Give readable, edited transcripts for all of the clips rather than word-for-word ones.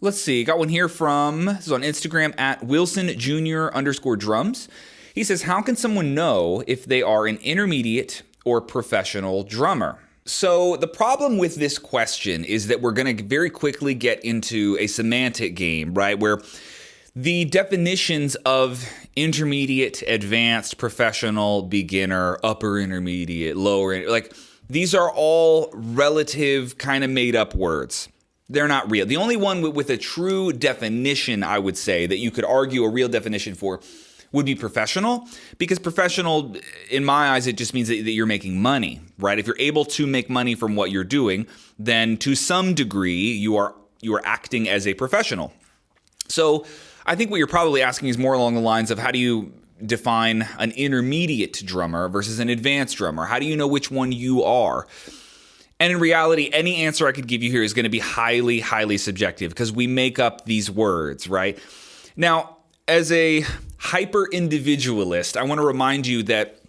Let's see. Got one here from, this is on Instagram, at Wilson_Jr_drums. He says, how can someone know if they are an intermediate or professional drummer? So the problem with this question is that we're going to very quickly get into a semantic game, right? Where the definitions of intermediate, advanced, professional, beginner, upper intermediate, lower, like these are all relative kind of made up words. They're not real. The only one with a true definition, I would say, that you could argue a real definition for would be professional, because professional, in my eyes, it just means that you're making money, right? If you're able to make money from what you're doing, then to some degree, you are acting as a professional. So I think what you're probably asking is more along the lines of, how do you define an intermediate drummer versus an advanced drummer? How do you know which one you are? And in reality, any answer I could give you here is going to be highly, highly subjective, because we make up these words, right? Now, as a hyper-individualist, I want to remind you that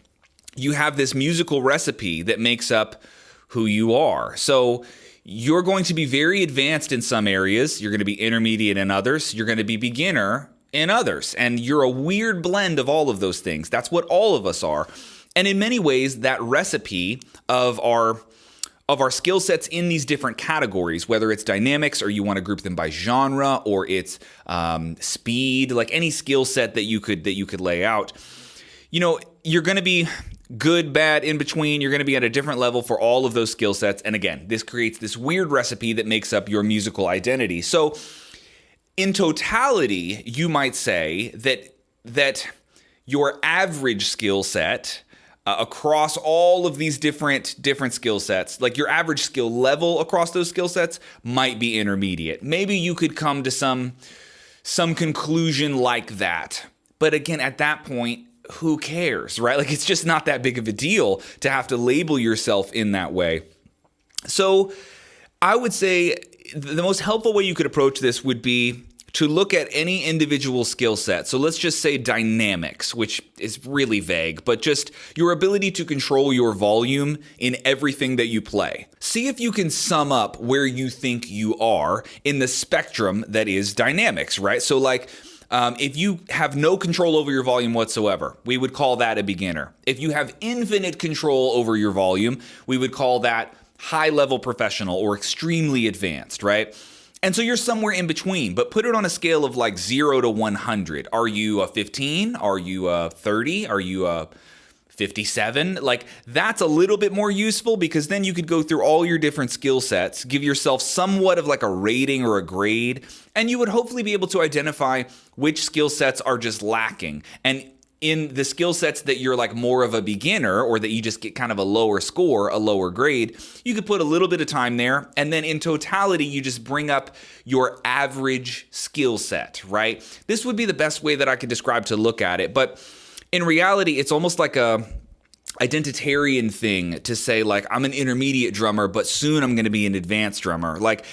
you have this musical recipe that makes up who you are. So you're going to be very advanced in some areas. You're going to be intermediate in others. You're going to be beginner in others. And you're a weird blend of all of those things. That's what all of us are. And in many ways, that recipe of our skill sets in these different categories, whether it's dynamics or you want to group them by genre, or it's speed, like any skill set that you could lay out, you're going to be good, bad, in between. You're going to be at a different level for all of those skill sets. And again, this creates this weird recipe that makes up your musical identity. So in totality, you might say that your average skill set across all of these different skill sets, like your average skill level across those skill sets, might be intermediate. Maybe you could come to some conclusion like that. But again, at that point, who cares, right? Like, it's just not that big of a deal to have to label yourself in that way. So I would say the most helpful way you could approach this would be to look at any individual skill set. So let's just say dynamics, which is really vague, but just your ability to control your volume in everything that you play. See if you can sum up where you think you are in the spectrum that is dynamics, right? So like, if you have no control over your volume whatsoever, we would call that a beginner. If you have infinite control over your volume, we would call that high-level professional or extremely advanced, right? And so you're somewhere in between, but put it on a scale of like 0 to 100. Are you a 15? Are you a 30? Are you a 57? Like, that's a little bit more useful, because then you could go through all your different skill sets, give yourself somewhat of like a rating or a grade, and you would hopefully be able to identify which skill sets are just lacking. And in the skill sets that you're like more of a beginner, or that you just get kind of a lower score, a lower grade, you could put a little bit of time there. And then in totality, you just bring up your average skill set, right? This would be the best way that I could describe to look at it. But in reality, it's almost like a identitarian thing to say, like, I'm an intermediate drummer, but soon I'm going to be an advanced drummer. Like,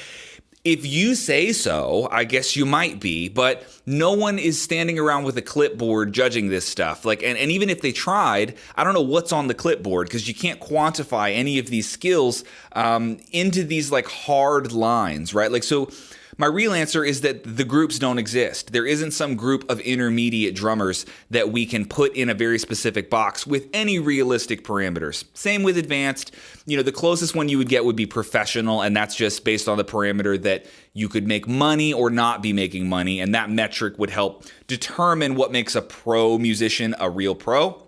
if you say so, I guess you might be, but no one is standing around with a clipboard judging this stuff. Like, and even if they tried, I don't know what's on the clipboard, because you can't quantify any of these skills into these like hard lines, right? Like, so my real answer is that the groups don't exist. There isn't some group of intermediate drummers that we can put in a very specific box with any realistic parameters. Same with advanced. The closest one you would get would be professional, and that's just based on the parameter that you could make money or not be making money, and that metric would help determine what makes a pro musician a real pro.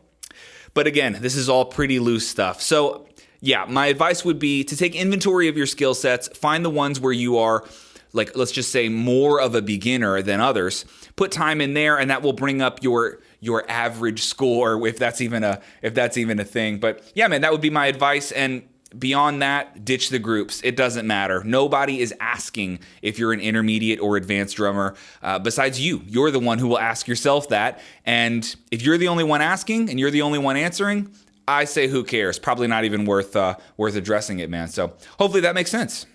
But again, this is all pretty loose stuff. So yeah, my advice would be to take inventory of your skill sets, find the ones where you are, like, let's just say, more of a beginner than others. Put time in there, and that will bring up your average score, if that's even a thing. But yeah, man, that would be my advice. And beyond that, ditch the groups. It doesn't matter. Nobody is asking if you're an intermediate or advanced drummer besides you. You're the one who will ask yourself that. And if you're the only one asking and you're the only one answering, I say, who cares? Probably not even worth addressing it, man. So hopefully that makes sense.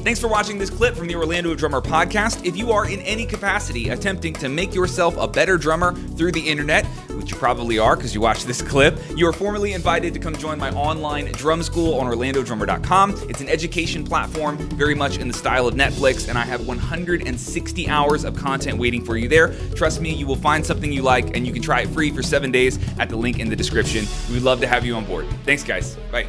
Thanks for watching this clip from the Orlando Drummer Podcast. If you are in any capacity attempting to make yourself a better drummer through the internet, which you probably are because you watched this clip, you are formally invited to come join my online drum school on OrlandoDrummer.com. It's an education platform very much in the style of Netflix, and I have 160 hours of content waiting for you there. Trust me, you will find something you like, and you can try it free for 7 days at the link in the description. We'd love to have you on board. Thanks, guys. Bye.